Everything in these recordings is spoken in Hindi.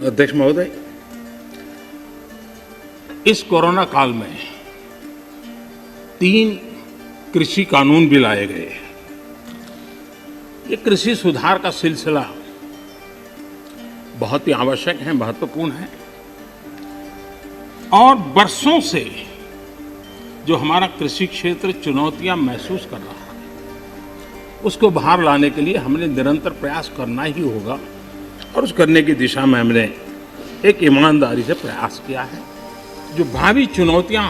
अध्यक्ष महोदय, इस कोरोना काल में 3 कृषि कानून भी लाए गए। ये कृषि सुधार का सिलसिला बहुत ही आवश्यक है, महत्वपूर्ण है और वर्षों से जो हमारा कृषि क्षेत्र चुनौतियां महसूस कर रहा है, उसको बाहर लाने के लिए हमने निरंतर प्रयास करना ही होगा और उस करने की दिशा में हमने एक ईमानदारी से प्रयास किया है। जो भावी चुनौतियां,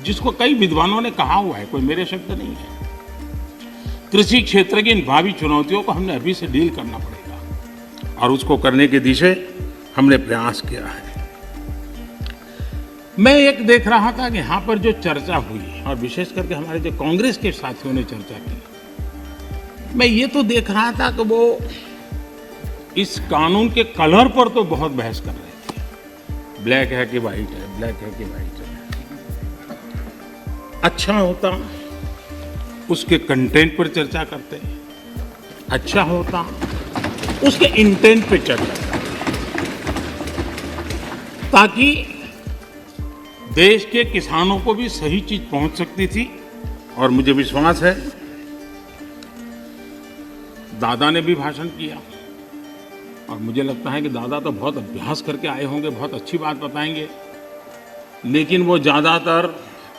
जिसको कई विद्वानों ने कहा हुआ है, कोई मेरे शब्द नहीं है, कृषि क्षेत्र की इन भावी चुनौतियों को हमने अभी से डील करना पड़ेगा और उसको करने की दिशा हमने प्रयास किया है। मैं एक देख रहा था कि यहाँ पर जो चर्चा हुई और विशेष करके हमारे जो कांग्रेस के साथियों ने चर्चा की, मैं ये तो देख रहा था कि वो इस कानून के कलर पर तो बहुत बहस कर रहे थे। ब्लैक है कि वाइट है, ब्लैक है कि वाइट है। अच्छा होता उसके कंटेंट पर चर्चा करते, अच्छा होता उसके इंटेंट पर चर्चा करते, ताकि देश के किसानों को भी सही चीज पहुंच सकती थी। और मुझे विश्वास है, दादा ने भी भाषण किया और मुझे लगता है कि दादा तो बहुत अभ्यास करके आए होंगे, बहुत अच्छी बात बताएंगे, लेकिन वो ज़्यादातर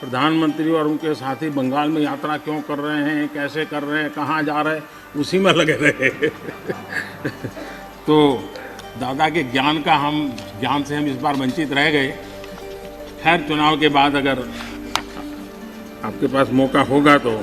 प्रधानमंत्री और उनके साथी बंगाल में यात्रा क्यों कर रहे हैं, कैसे कर रहे हैं, कहाँ जा रहे हैं, उसी में लगे रहे। तो दादा के ज्ञान से हम इस बार वंचित रह गए। खैर, चुनाव के बाद अगर आपके पास मौका होगा तो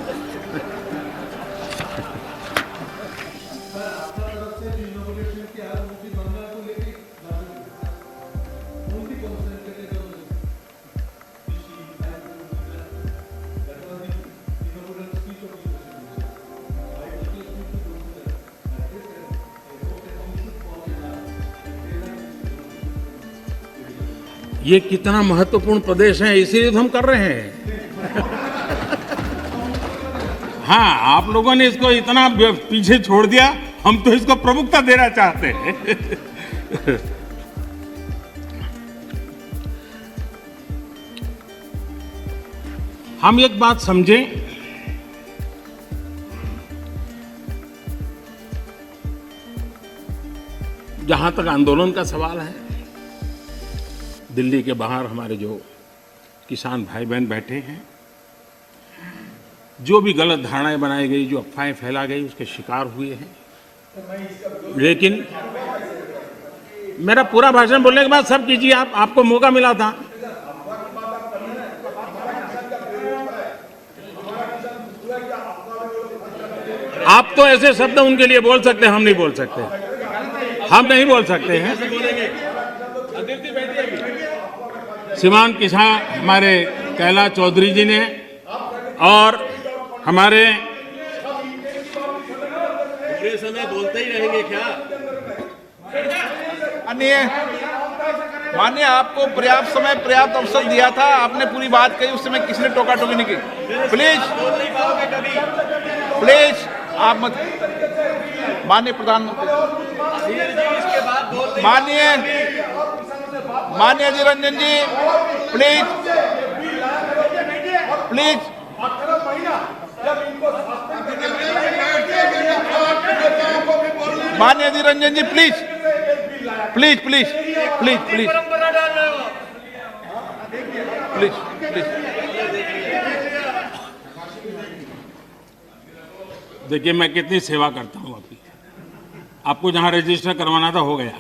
ये कितना महत्वपूर्ण प्रदेश है, इसीलिए तो हम कर रहे हैं। हाँ, आप लोगों ने इसको इतना पीछे छोड़ दिया, हम तो इसको प्रमुखता देना चाहते हैं। हम एक बात समझें, जहां तक आंदोलन का सवाल है, दिल्ली के बाहर हमारे जो किसान भाई बहन बैठे हैं, जो भी गलत धारणाएं बनाई गई, जो अफवाहें फैला गई, उसके शिकार हुए हैं। लेकिन मेरा पूरा भाषण बोलने के बाद सब कीजिए, आपको मौका मिला था। आप तो ऐसे शब्द उनके लिए बोल सकते हैं, हम नहीं बोल सकते, हम नहीं बोल सकते हैं। श्रीमान किसान हमारे कैलाश चौधरी जी ने और हमारे पूरे समय बोलते ही रहेंगे क्या? माननीय, आपको पर्याप्त समय, पर्याप्त अवसर दिया था, आपने पूरी बात कही, उस समय किसी ने टोका टोकी नहीं की। प्लीज आप मत। माननीय प्रधानमंत्री, माननीय अधीर रंजन जी, प्लीज। माननीय अधीर रंजन जी, प्लीज। देखिए, मैं कितनी सेवा करता हूँ आपकी। आपको जहाँ रजिस्टर करवाना था, हो गया।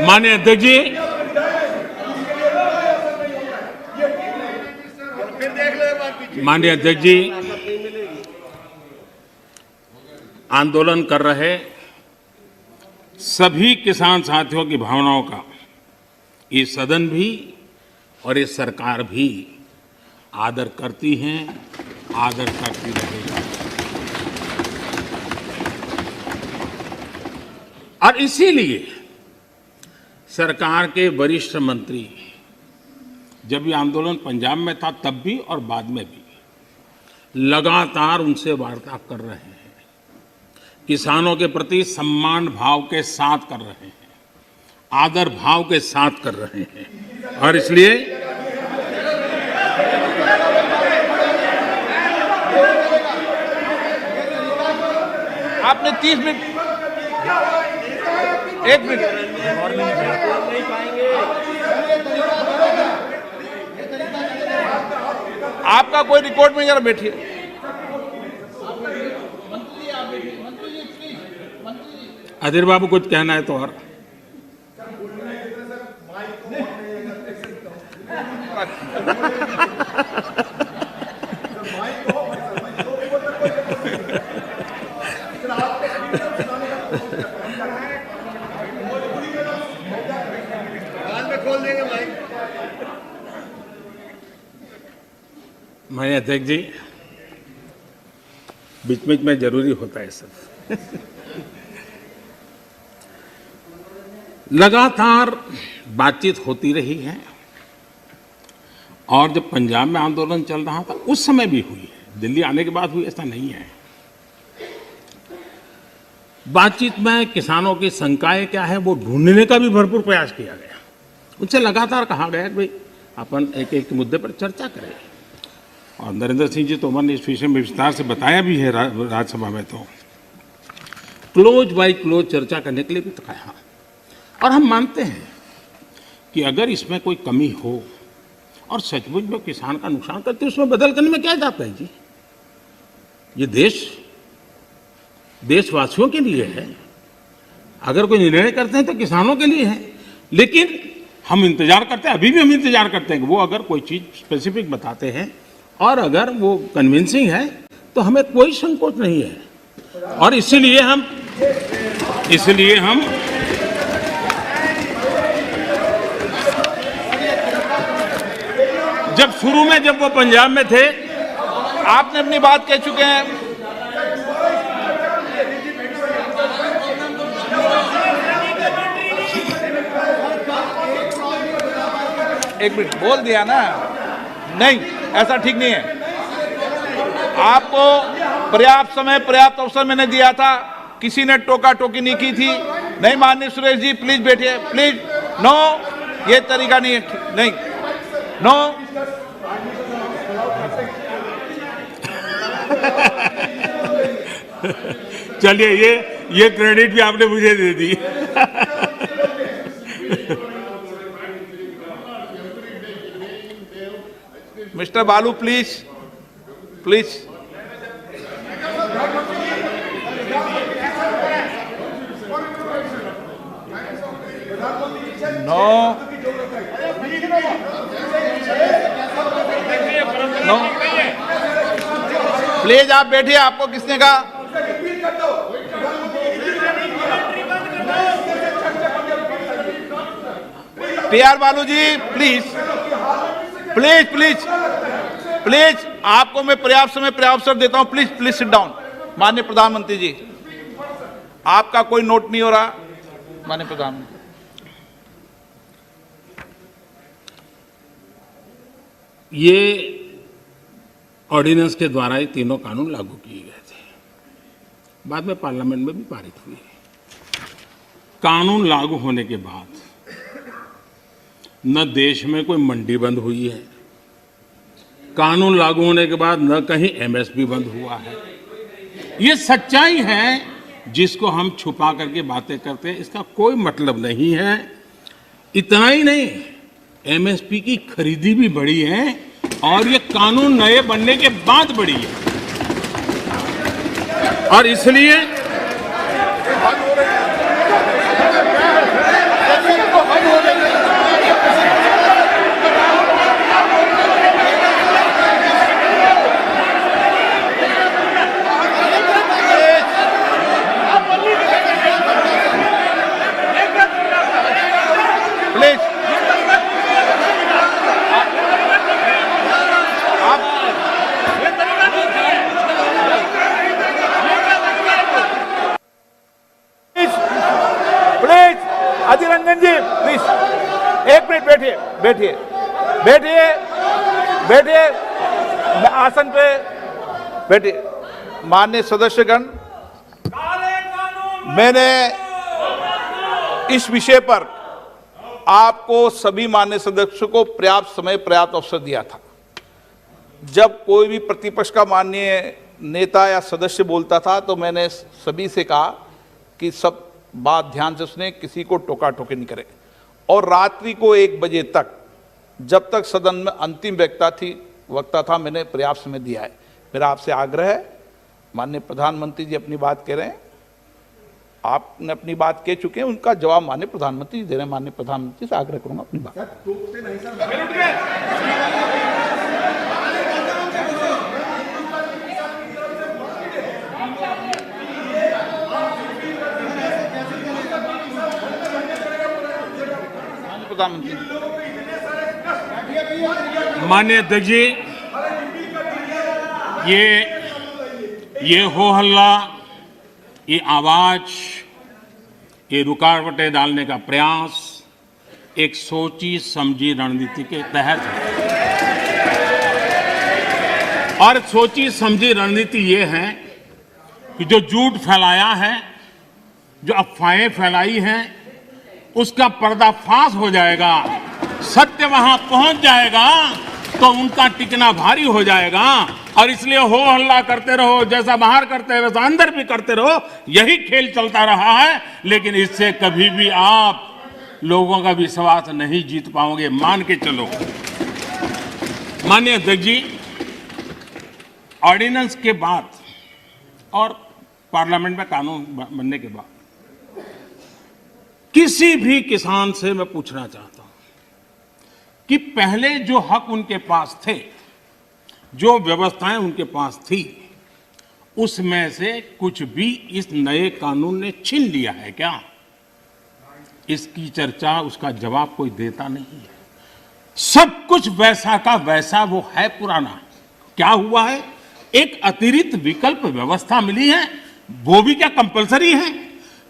माननीय अध्यक्ष जी, आंदोलन कर रहे सभी किसान साथियों की भावनाओं का ये सदन भी और ये सरकार भी आदर करती हैं, आदर करती रहेगी। और इसीलिए सरकार के वरिष्ठ मंत्री जब ये आंदोलन पंजाब में था तब भी और बाद में भी लगातार उनसे वार्ता कर रहे हैं, किसानों के प्रति सम्मान भाव के साथ कर रहे हैं, आदर भाव के साथ कर रहे हैं। और इसलिए आपने 30 मिनट, 1 मिनट, आपका कोई रिकॉर्ड में, जरा बैठिए। अधीर बाबू कुछ कहना है तो और माननीय अध्यक्ष जी, बीच बीच में जरूरी होता है सब। लगातार बातचीत होती रही है और जब पंजाब में आंदोलन चल रहा था उस समय भी हुई है, दिल्ली आने के बाद हुई ऐसा नहीं है। बातचीत में किसानों की शंकाएं क्या है वो ढूंढने का भी भरपूर प्रयास किया गया। उनसे लगातार कहा गया कि भाई अपन एक एक मुद्दे पर चर्चा करें, और नरेंद्र सिंह जी तोमर ने इस विषय में विस्तार से बताया भी है राज्यसभा में, तो क्लोज बाय क्लोज चर्चा करने के लिए भी तो कहा। और हम मानते हैं कि अगर इसमें कोई कमी हो और सचमुच में किसान का नुकसान करते उसमें बदल करने में क्या जाता है जी। ये देशवासियों के लिए है, अगर कोई निर्णय करते हैं तो किसानों के लिए है। लेकिन हम इंतजार करते हैं, अभी भी हम इंतजार करते हैं कि वो अगर कोई चीज़ स्पेसिफिक बताते हैं और अगर वो कन्विंसिंग है तो हमें कोई संकोच नहीं है। और इसलिए हम जब शुरू में जब वो पंजाब में थे, आपने अपनी बात कह चुके हैं। एक मिनट बोल दिया ना, नहीं ऐसा ठीक नहीं है। आपको पर्याप्त समय पर्याप्त अवसर मैंने दिया था, किसी ने टोका टोकी नहीं की थी। नहीं माननीय सुरेश जी प्लीज बैठिए, प्लीज। नो, ये तरीका नहीं है, नहीं, नो। चलिए ये क्रेडिट भी आपने मुझे दे दी। Mister Balu please, please. No, no, please आप बैठिए। आपको किसने कहा? TR Balu ji please, please please please, आपको मैं पर्याप्त समय पर्याप्त अवसर देता हूं। Please please sit down. माननीय प्रधानमंत्री जी, आपका कोई नोट नहीं हो रहा। माननीय प्रधानमंत्री, ये ऑर्डिनेंस के द्वारा ये तीनों कानून लागू किए गए थे, बाद में पार्लियामेंट में भी पारित हुए। कानून लागू होने के बाद न देश में कोई मंडी बंद हुई है, कानून लागू होने के बाद न कहीं एमएसपी बंद हुआ है। ये सच्चाई है जिसको हम छुपा करके बातें करते हैं, इसका कोई मतलब नहीं है। इतना ही नहीं, एमएसपी की खरीदी भी बढ़ी है और ये कानून नए बनने के बाद बढ़ी है। और इसलिए अधीर रंजन जी प्लीज एक मिनट बैठिए बैठिए बैठिए बैठिए आसन पे बैठिए। माननीय सदस्यगण, मैंने इस विषय पर आपको सभी माननीय सदस्यों को पर्याप्त समय पर्याप्त अवसर दिया था। जब कोई भी प्रतिपक्ष का माननीय नेता या सदस्य बोलता था तो मैंने सभी से कहा कि सब बात ध्यान से सुने, किसी को टोका टोकी नहीं करे। और रात्रि को 1 बजे तक जब तक सदन में अंतिम वक्ता था मैंने पर्याप्त समय दिया है। मेरा आपसे आग्रह है, माननीय प्रधानमंत्री जी अपनी बात कह रहे हैं, आपने अपनी बात कह चुके हैं, उनका जवाब माननीय प्रधानमंत्री जी दे रहे हैं। माननीय प्रधानमंत्री से आग्रह करूंगा अपनी बात। प्रधानमंत्री माननीय अध्यक्ष जी, ये हो हल्ला, ये आवाज, ये रुकावटें डालने का प्रयास एक सोची समझी रणनीति के तहत है। और सोची समझी रणनीति ये है कि जो झूठ फैलाया है, जो अफवाहें फैलाई हैं, उसका पर्दाफाश हो जाएगा, सत्य वहां पहुंच जाएगा तो उनका टिकना भारी हो जाएगा। और इसलिए हो हल्ला करते रहो, जैसा बाहर करते हैं वैसा अंदर भी करते रहो, यही खेल चलता रहा है। लेकिन इससे कभी भी आप लोगों का विश्वास नहीं जीत पाओगे, मान के चलो। माननीय अध्यक्ष जी, ऑर्डिनेंस के बाद और पार्लियामेंट में कानून बनने के बाद किसी भी किसान से मैं पूछना चाहता हूं कि पहले जो हक उनके पास थे, जो व्यवस्थाएं उनके पास थी, उसमें से कुछ भी इस नए कानून ने छीन लिया है क्या? इसकी चर्चा, उसका जवाब कोई देता नहीं है। सब कुछ वैसा का वैसा वो है पुराना। क्या हुआ है? एक अतिरिक्त विकल्प व्यवस्था मिली है, वो भी क्या कंपलसरी है?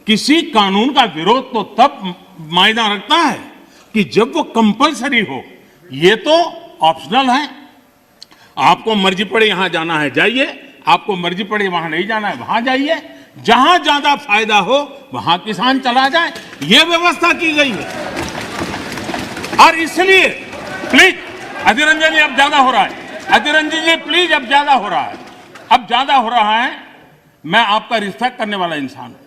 किसी कानून का विरोध तो तब मायना रखता है कि जब वो कंपलसरी हो। ये तो ऑप्शनल है। आपको मर्जी पड़े यहां जाना है जाइए, आपको मर्जी पड़े वहां नहीं जाना है वहां जाइए, जहां ज्यादा फायदा हो वहां किसान चला जाए, ये व्यवस्था की गई है। और इसलिए प्लीज अधीर रंजन जी, अब ज्यादा हो रहा है। अधीर रंजन जी प्लीज, अब ज्यादा हो रहा है, अब ज्यादा हो रहा है। मैं आपका रिस्पेक्ट करने वाला इंसान हूं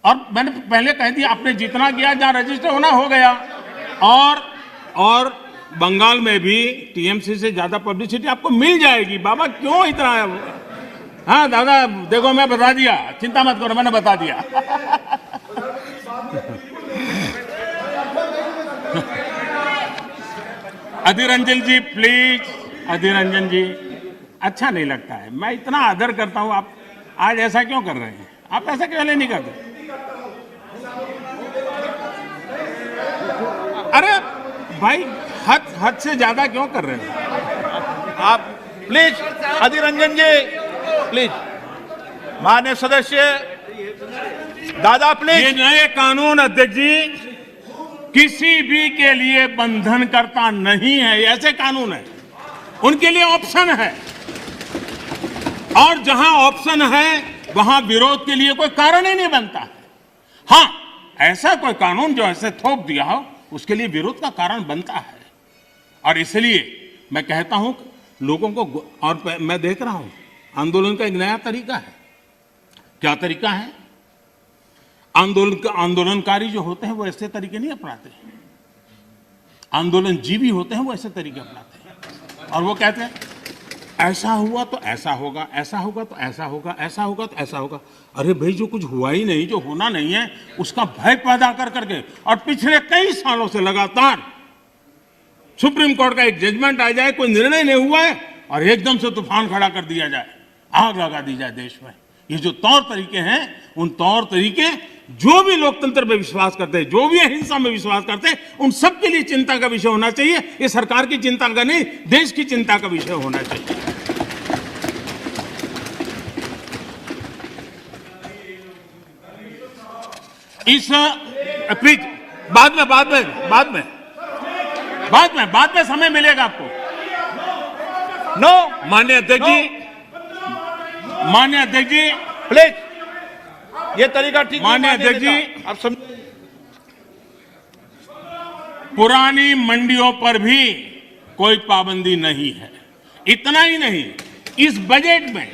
और मैंने पहले कह दिया, आपने जितना किया, जहां रजिस्टर होना हो गया। और बंगाल में भी टीएमसी से ज्यादा पब्लिसिटी आपको मिल जाएगी। बाबा क्यों इतना? हाँ दादा, देखो मैं बता दिया, चिंता मत करो, मैंने बता दिया। अधीर रंजन जी प्लीज, अधीर रंजन जी, अच्छा नहीं लगता है। मैं इतना आदर करता हूं, आप आज ऐसा क्यों कर रहे हैं? आप ऐसा क्यों नहीं करते? अरे भाई, हद से ज्यादा क्यों कर रहे हैं आप? प्लीज अधीर रंजन जी प्लीज, माननीय सदस्य दादा प्लीज। ये नए कानून अध्यक्ष जी किसी भी के लिए बंधन करता नहीं है। ऐसे कानून है, उनके लिए ऑप्शन है, और जहां ऑप्शन है वहां विरोध के लिए कोई कारण ही नहीं बनता है। हां, ऐसा कोई कानून जो ऐसे थोप दिया हो, उसके लिए विरोध का कारण बनता है। और इसलिए मैं कहता हूं लोगों को, और मैं देख रहा हूं आंदोलन का एक नया तरीका है। क्या तरीका है? आंदोलनकारी जो होते हैं वो ऐसे तरीके नहीं अपनाते। आंदोलनजीवी होते हैं वो ऐसे तरीके अपनाते हैं, और वो कहते हैं ऐसा हुआ तो ऐसा होगा, ऐसा होगा तो ऐसा होगा, ऐसा होगा तो ऐसा होगा। अरे भाई, जो कुछ हुआ ही नहीं, जो होना नहीं है, उसका भय पैदा कर करके, और पिछले कई सालों से लगातार सुप्रीम कोर्ट का एक जजमेंट आ जाए, कोई निर्णय नहीं हुआ है, और एकदम से तूफान खड़ा कर दिया जाए, आग लगा दी जाए देश में। ये जो तौर तरीके हैं, उन तौर तरीके जो भी लोकतंत्र में विश्वास करते हैं, जो भी अहिंसा में विश्वास करते हैं, उन सब के लिए चिंता का विषय होना चाहिए। ये सरकार की चिंता का नहीं, देश की चिंता का विषय होना चाहिए। इस प्लीज बाद में समय मिलेगा आपको। नो, माननीय अध्यक्ष जी, प्लीज, ये तरीका ठीक नहीं। माननीय अध्यक्ष जी, आप समझ, पुरानी मंडियों पर भी कोई पाबंदी नहीं है। इतना ही नहीं, इस बजट में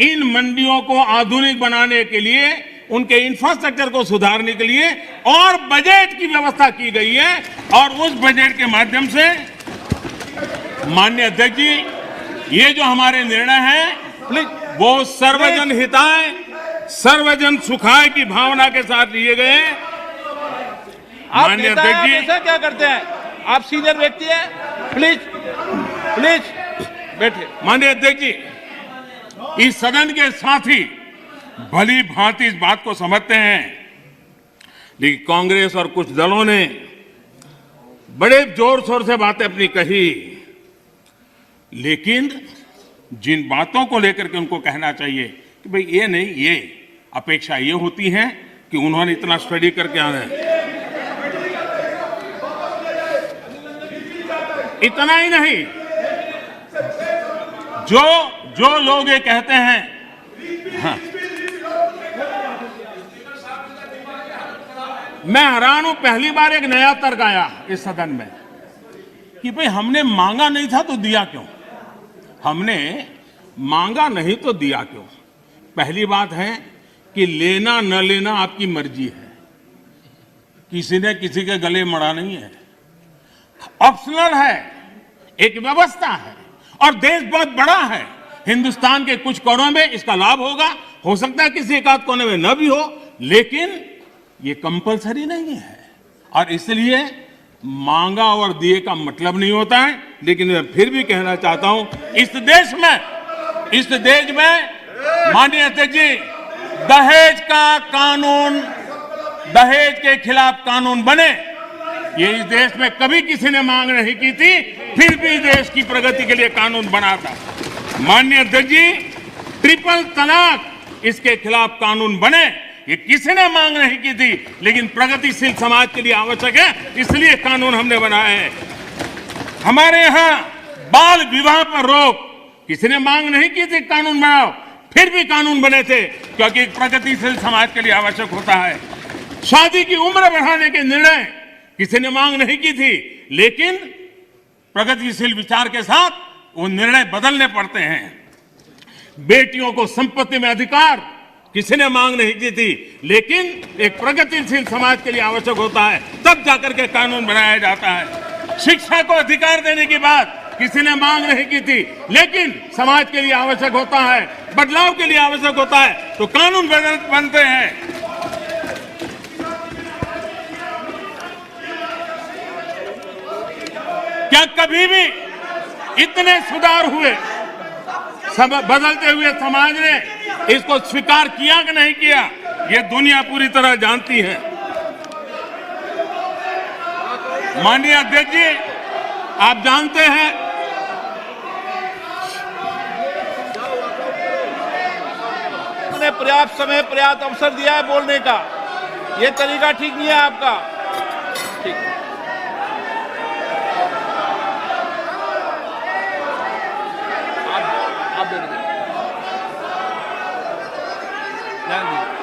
इन मंडियों को आधुनिक बनाने के लिए, उनके इंफ्रास्ट्रक्चर को सुधारने के लिए और बजट की व्यवस्था की गई है। और उस बजट के माध्यम से माननीय अध्यक्ष जी, ये जो हमारे निर्णय हैं प्लीज, वो सर्वजन हिताय, सर्वजन सुखाय की भावना के साथ लिए गए। आप माननीय नेता हैं, अध्यक्ष जी, आप ऐसा क्या करते हैं? आप सीनियर व्यक्ति हैं, प्लीज प्लीज बैठिए। माननीय अध्यक्ष जी, इस सदन के साथी भली भांति इस बात को समझते हैं, लेकिन कांग्रेस और कुछ दलों ने बड़े जोर शोर से बातें अपनी कही, लेकिन जिन बातों को लेकर के उनको कहना चाहिए कि भाई ये नहीं, ये अपेक्षा ये होती है कि उन्होंने इतना स्टडी करके आना है। इतना ही नहीं, जो लोग ये कहते हैं, हाँ, मैं हैरान हूं, पहली बार एक नया तर्क आया इस सदन में कि भाई हमने मांगा नहीं था तो दिया क्यों? हमने मांगा नहीं तो दिया क्यों? पहली बात है कि लेना न लेना आपकी मर्जी है, किसी ने किसी के गले मड़ा नहीं है, ऑप्शनल है, एक व्यवस्था है और देश बहुत बड़ा है। हिंदुस्तान के कुछ कोनों में इसका लाभ होगा, हो सकता है किसी एक आध कोने में न भी हो, लेकिन ये कंपलसरी नहीं है। और इसलिए मांगा और दिए का मतलब नहीं होता है। लेकिन मैं फिर भी कहना चाहता हूं, इस देश में माननीय अध्यक्ष जी, दहेज का कानून, दहेज के खिलाफ कानून बने, ये इस देश में कभी किसी ने मांग नहीं की थी, फिर भी देश की प्रगति के लिए कानून बना था। माननीय अध्यक्ष जी, ट्रिपल तलाक, इसके खिलाफ कानून बने, ये किसी ने मांग नहीं की थी, लेकिन प्रगतिशील समाज के लिए आवश्यक है, इसलिए कानून हमने बनाए हैं। हमारे यहां बाल विवाह पर रोक, किसी ने मांग नहीं की थी कानून बनाओ, फिर भी कानून बने थे, क्योंकि प्रगतिशील समाज के लिए आवश्यक होता है। शादी की उम्र बढ़ाने के निर्णय किसी ने मांग नहीं की थी, लेकिन प्रगतिशील विचार के साथ वो निर्णय बदलने पड़ते हैं। बेटियों को संपत्ति में अधिकार किसी ने मांग नहीं की थी, लेकिन एक प्रगतिशील समाज के लिए आवश्यक होता है, तब जाकर के कानून बनाया जाता है। शिक्षा को अधिकार देने की बात किसी ने मांग नहीं की थी, लेकिन समाज के लिए आवश्यक होता है, बदलाव के लिए आवश्यक होता है, तो कानून बनते हैं। क्या कभी भी इतने सुधार हुए, बदलते हुए समाज ने इसको स्वीकार किया कि नहीं किया, ये दुनिया पूरी तरह जानती है। माननीय अध्यक्ष जी, आप जानते हैं, उन्होंने पर्याप्त समय, पर्याप्त अवसर दिया है बोलने का, ये तरीका ठीक नहीं है आपका। ठीक, आप दे दीजिए, ध्यान दीजिए।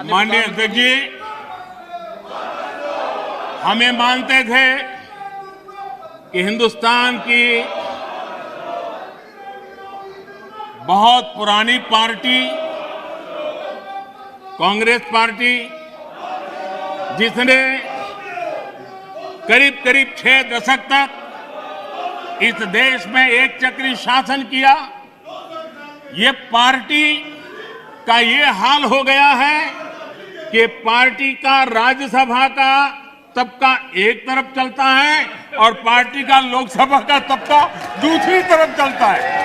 माननीय अध्यक्ष जी, हमें मानते थे कि हिंदुस्तान की बहुत पुरानी पार्टी कांग्रेस पार्टी, जिसने करीब करीब 6 दशक तक इस देश में एक चक्री शासन किया, ये पार्टी का ये हाल हो गया है कि पार्टी का राज्यसभा का तबका एक तरफ चलता है और पार्टी का लोकसभा का तबका दूसरी तरफ चलता है।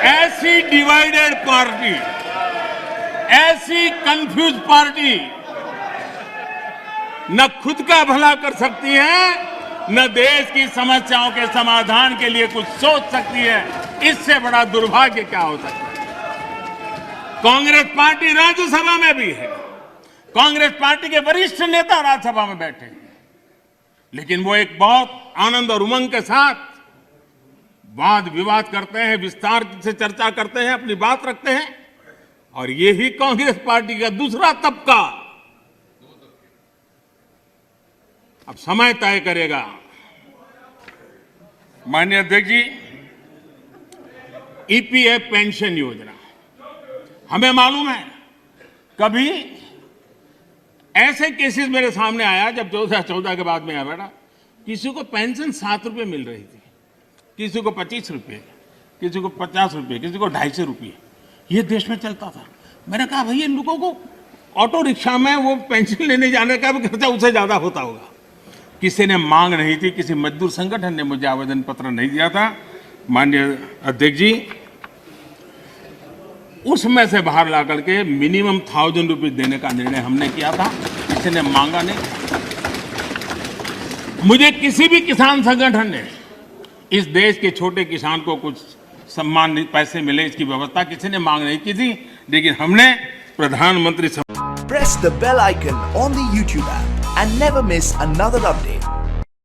ऐसी डिवाइडेड पार्टी, ऐसी कंफ्यूज पार्टी न खुद का भला कर सकती है, न देश की समस्याओं के समाधान के लिए कुछ सोच सकती है। इससे बड़ा दुर्भाग्य क्या हो सकता है? कांग्रेस पार्टी राज्यसभा में भी है, कांग्रेस पार्टी के वरिष्ठ नेता राज्यसभा में बैठे हैं, लेकिन वो एक बहुत आनंद और उमंग के साथ वाद विवाद करते हैं, विस्तार से चर्चा करते हैं, अपनी बात रखते हैं। और यही कांग्रेस पार्टी का दूसरा तबका अब समय तय करेगा। माननीय अध्यक्ष जी, ईपीएफ पेंशन योजना, हमें मालूम है कभी ऐसे केसेस मेरे सामने आया जब 2014 के बाद में आया बेटा, किसी को पेंशन 7 रुपये मिल रही थी, किसी को 25 रुपये, किसी को 50 रुपये, किसी को 250 रुपये, ये देश में चलता था। मैंने कहा भाई इन लोगों को ऑटो रिक्शा में वो पेंशन लेने जाने का भी खर्चा उससे ज़्यादा होता होगा। किसी ने मांग नहीं थी, किसी मजदूर संगठन ने मुझे आवेदन पत्र नहीं दिया था। माननीय अध्यक्ष जी, उसमें से बाहर ला करके मिनिमम 1000 रुपये देने का निर्णय हमने किया था, किसी ने मांगा नहीं। मुझे किसी भी किसान संगठन ने इस देश के छोटे किसान को कुछ सम्मान पैसे मिले इसकी व्यवस्था किसी ने मांग नहीं की थी, लेकिन हमने प्रधानमंत्री Press the bell icon on the YouTube app and never miss another update.